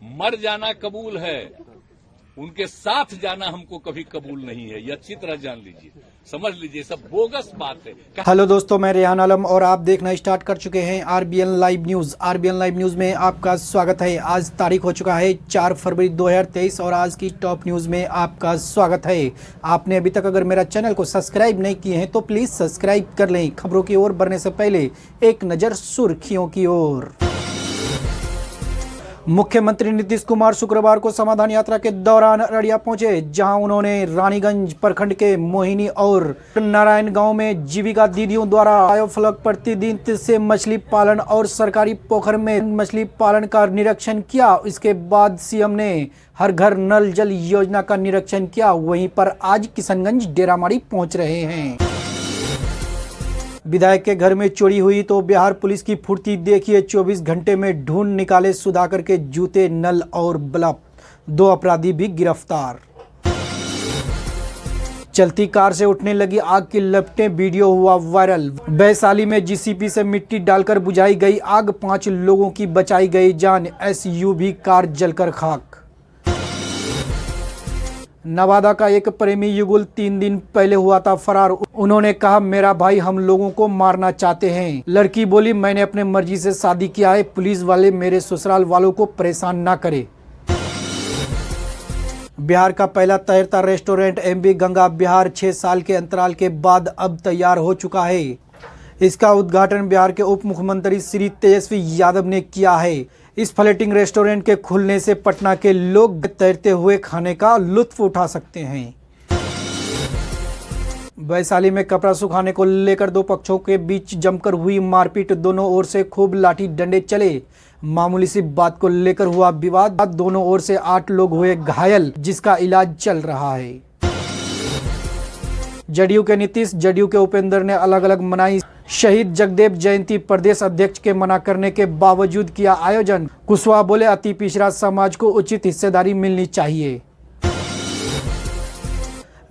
मर जाना कबूल है, उनके साथ जाना हमको कभी कबूल नहीं है। ये अच्छी तरह जान लीजिए, समझ लीजिए, सब बोगस बात है। हेलो दोस्तों, मैं रेहान आलम और आप देखना स्टार्ट कर चुके हैं RBN live news. RBN live news में आपका स्वागत है। आज तारीख हो चुका है 4 फरवरी 2023 और आज की टॉप न्यूज में आपका स्वागत है। आपने अभी तक अगर मेरा चैनल को सब्सक्राइब नहीं किए हैं तो प्लीज सब्सक्राइब कर लें। खबरों की ओर बढ़ने से पहले एक नजर सुर्खियों की ओर। मुख्यमंत्री नीतीश कुमार शुक्रवार को समाधान यात्रा के दौरान अररिया पहुंचे, जहां उन्होंने रानीगंज प्रखंड के मोहिनी और नारायण गांव में जीविका दीदियों द्वारा बायोफ्लॉक प्रतिदिन से मछली पालन और सरकारी पोखर में मछली पालन का निरीक्षण किया। इसके बाद सीएम ने हर घर नल जल योजना का निरीक्षण किया। वहीं पर आज किशनगंज डेरामारी पहुंच रहे हैं। विधायक के घर में चोरी हुई तो बिहार पुलिस की फुर्ती देखिए। 24 घंटे में ढूंढ निकाले सुधाकर के जूते, नल और बल्ब। 2 अपराधी भी गिरफ्तार। चलती कार से उठने लगी आग की लपटें, वीडियो हुआ वायरल। वैशाली में जीसीपी से मिट्टी डालकर बुझाई गई आग, 5 लोगों की बचाई गई जान। एसयूवी कार जलकर खाक। नवादा का एक प्रेमी युगल 3 दिन पहले हुआ था फरार। उन्होंने कहा, मेरा भाई हम लोगों को मारना चाहते हैं। लड़की बोली, मैंने अपने मर्जी से शादी किया है, पुलिस वाले मेरे ससुराल वालों को परेशान ना करे। बिहार का पहला तैरता रेस्टोरेंट एमबी गंगा बिहार 6 साल के अंतराल के बाद अब तैयार हो चुका है। इसका उद्घाटन बिहार के उप मुख्यमंत्री श्री तेजस्वी यादव ने किया है। इस फ्लोटिंग रेस्टोरेंट के खुलने से पटना के लोग तैरते हुए खाने का लुत्फ उठा सकते हैं। वैशाली में कपड़ा सुखाने को लेकर 2 पक्षों के बीच जमकर हुई मारपीट। दोनों ओर से खूब लाठी डंडे चले। मामूली सी बात को लेकर हुआ विवाद। दोनों ओर से 8 लोग हुए घायल, जिसका इलाज चल रहा है। जदयू के नीतीश, जदयू के उपेंद्र ने अलग अलग मनाई शहीद जगदेव जयंती। प्रदेश अध्यक्ष के मना करने के बावजूद किया आयोजन। कुशवाहा बोले, अति पिछड़ा समाज को उचित हिस्सेदारी मिलनी चाहिए।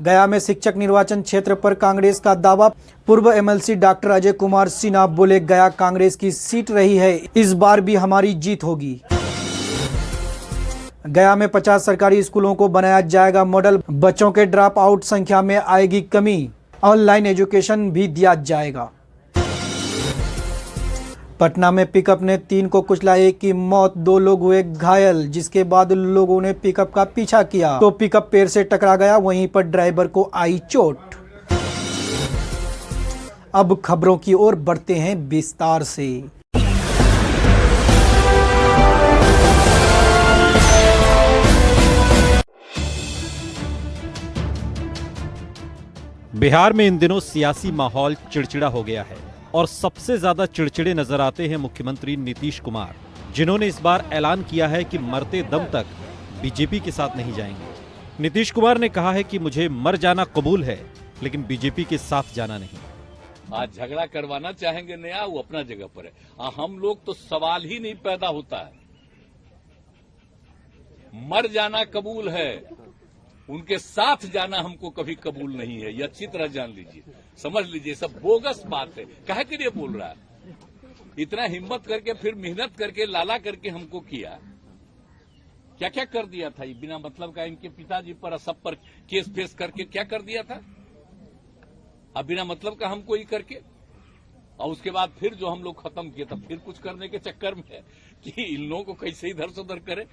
गया में शिक्षक निर्वाचन क्षेत्र पर कांग्रेस का दावा। पूर्व एमएलसी डॉक्टर अजय कुमार सिन्हा बोले, गया कांग्रेस की सीट रही है, इस बार भी हमारी जीत होगी। गया में 50 सरकारी स्कूलों को बनाया जाएगा मॉडल। बच्चों के ड्रॉप आउट संख्या में आएगी कमी। ऑनलाइन एजुकेशन भी दिया जाएगा। पटना में पिकअप ने 3 को कुचला, 1 की मौत, 2 लोग हुए घायल। जिसके बाद लोगों ने पिकअप का पीछा किया तो पिकअप पेड़ से टकरा गया, वहीं पर ड्राइवर को आई चोट। अब खबरों की ओर बढ़ते हैं विस्तार से। बिहार में इन दिनों सियासी माहौल चिड़चिड़ा हो गया है और सबसे ज्यादा चिड़चिड़े नजर आते हैं मुख्यमंत्री नीतीश कुमार, जिन्होंने इस बार ऐलान किया है कि मरते दम तक बीजेपी के साथ नहीं जाएंगे। नीतीश कुमार ने कहा है कि मुझे मर जाना कबूल है, लेकिन बीजेपी के साथ जाना नहीं। आज झगड़ा करवाना चाहेंगे नया, वो अपना जगह पर है। हम लोग तो सवाल ही नहीं पैदा होता है। मर जाना कबूल है, उनके साथ जाना हमको कभी कबूल नहीं है। ये अच्छी तरह जान लीजिए, समझ लीजिए, सब बोगस बात है। काहे के लिए बोल रहा है? इतना हिम्मत करके, फिर मेहनत करके, लाला करके हमको किया। क्या क्या कर दिया था ये बिना मतलब का? इनके पिताजी पर, सब पर केस फेस करके क्या कर दिया था? अब बिना मतलब का हमको ही करके, और उसके बाद फिर जो हम लोग खत्म किए, तब फिर कुछ करने के चक्कर में है कि इन लोगों को कैसे इधर से उधर करे।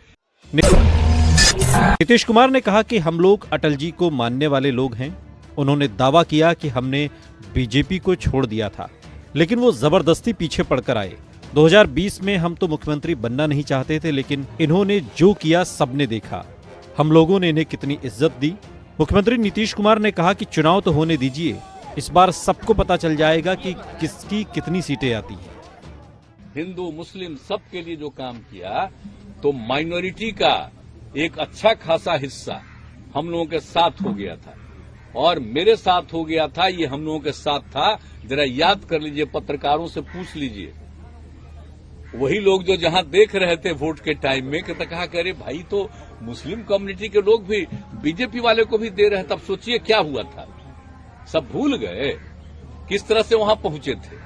नीतीश कुमार ने कहा कि हम लोग अटल जी को मानने वाले लोग हैं। उन्होंने दावा किया कि हमने बीजेपी को छोड़ दिया था, लेकिन वो जबरदस्ती पीछे पड़कर आए। 2020 में हम तो मुख्यमंत्री बनना नहीं चाहते थे, लेकिन इन्होंने जो किया सबने देखा। हम लोगों ने इन्हें कितनी इज्जत दी। मुख्यमंत्री नीतीश कुमार ने कहा कि चुनाव तो होने दीजिए, इस बार सबको पता चल जाएगा कि किसकी कितनी सीटें आती हैं। हिंदू मुस्लिम सबके लिए जो काम किया, तो माइनॉरिटी का एक अच्छा खासा हिस्सा हम लोगों के साथ हो गया था, और मेरे साथ हो गया था। ये हम लोगों के साथ था, जरा याद कर लीजिए, पत्रकारों से पूछ लीजिए। वही लोग जो जहां देख रहे थे वोट के टाइम में, कि कहा करे भाई, तो मुस्लिम कम्युनिटी के लोग भी बीजेपी वाले को भी दे रहे, तब सोचिए क्या हुआ था। सब भूल गए किस तरह से वहां पहुंचे थे।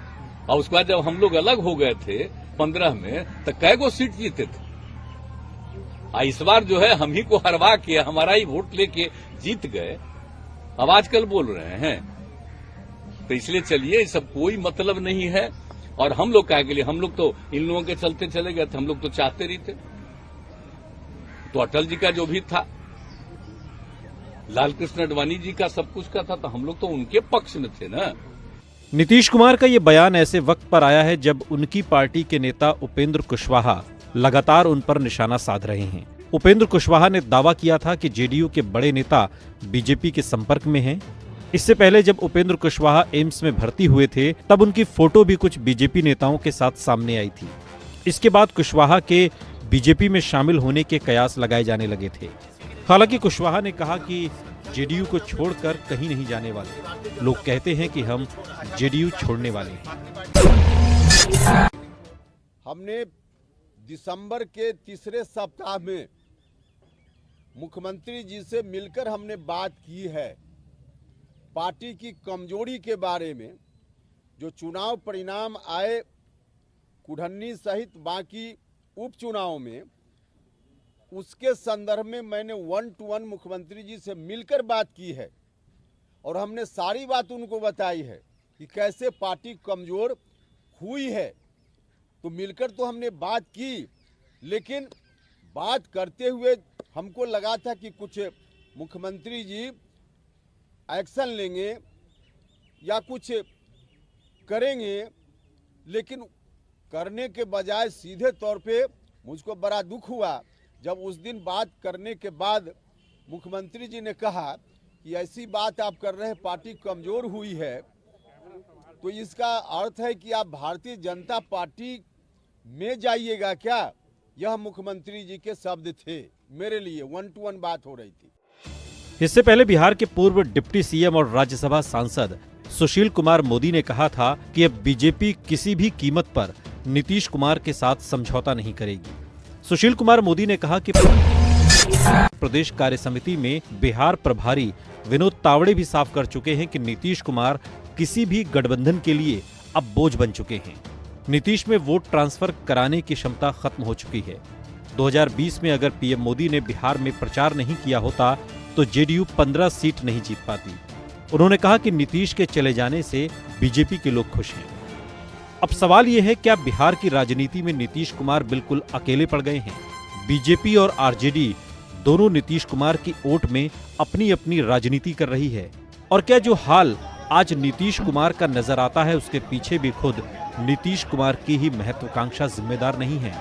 और उसके बाद जब हम लोग अलग हो गए थे 15 में, तो कै गो सीट जीते थे? इस बार जो है हम ही को हरवा के हमारा ही वोट लेके जीत गए, अब आजकल बोल रहे हैं। तो इसलिए चलिए, ये सब कोई मतलब नहीं है। और हम लोग काहे के लिए, हम लोग तो इन लोगों के चलते चले गए थे, हम लोग तो चाहते नहीं थे। तो अटल जी का जो भी था, लालकृष्ण आडवाणी जी का सब कुछ का था, तो हम लोग तो उनके पक्ष में थे ना। नीतीश कुमार का ये बयान ऐसे वक्त पर आया है जब उनकी पार्टी के नेता उपेंद्र कुशवाहा लगातार उन पर निशाना साध रहे हैं। उपेंद्र कुशवाहा ने दावा किया था कि जेडीयू के बड़े नेता बीजेपी के संपर्क में हैं। इससे पहले जब उपेंद्र कुशवाहा एम्स में भर्ती हुए थे, तब उनकी फोटो भी कुछ बीजेपी नेताओं के साथ सामने आई थी। इसके बाद कुशवाहा के बीजेपी में शामिल होने के कयास लगाए जाने लगे थे। हालांकि कुशवाहा ने कहा कि जेडीयू को छोड़कर कहीं नहीं जाने वाले। लोग कहते हैं कि हम जेडीयू छोड़ने वाले हैं। हमने दिसंबर के तीसरे सप्ताह में मुख्यमंत्री जी से मिलकर हमने बात की है पार्टी की कमजोरी के बारे में। जो चुनाव परिणाम आए कुढ़न्नी सहित बाकी उपचुनाव में, उसके संदर्भ में मैंने 1-to-1 मुख्यमंत्री जी से मिलकर बात की है और हमने सारी बात उनको बताई है कि कैसे पार्टी कमजोर हुई है। तो मिलकर तो हमने बात की, लेकिन बात करते हुए हमको लगा था कि कुछ मुख्यमंत्री जी एक्शन लेंगे या कुछ करेंगे, लेकिन करने के बजाय सीधे तौर पे मुझको बड़ा दुख हुआ जब उस दिन बात करने के बाद मुख्यमंत्री जी ने कहा कि ऐसी बात आप कर रहे हैं, पार्टी कमजोर हुई है, तो इसका अर्थ है कि आप भारतीय जनता पार्टी में जाइएगा क्या? यह मुख्यमंत्री जी के शब्द थे मेरे लिए। 1-to-1 बात हो रही थी। इससे पहले बिहार के पूर्व डिप्टी सीएम और राज्यसभा सांसद सुशील कुमार मोदी ने कहा था कि अब बीजेपी किसी भी कीमत पर नीतीश कुमार के साथ समझौता नहीं करेगी। सुशील कुमार मोदी ने कहा कि प्रदेश कार्य समिति में बिहार प्रभारी विनोद तावड़े भी साफ कर चुके हैं कि नीतीश कुमार किसी भी गठबंधन के लिए अब बोझ बन चुके हैं। नीतीश में वोट ट्रांसफर कराने की क्षमता खत्म हो चुकी है। 2020 में अगर पीएम मोदी ने बिहार में प्रचार नहीं किया होता तो जेडीयू 15 सीट नहीं जीत पाती। उन्होंने कहा कि नीतीश के चले जाने से बीजेपी के लोग खुश हैं। अब सवाल यह है, क्या बिहार की राजनीति में नीतीश कुमार बिल्कुल अकेले पड़ गए हैं? बीजेपी और आरजेडी दोनों नीतीश कुमार की ओट में अपनी अपनी राजनीति कर रही है। और क्या जो हाल आज नीतीश कुमार का नजर आता है, उसके पीछे भी खुद नीतीश कुमार की ही महत्वाकांक्षा जिम्मेदार नहीं है?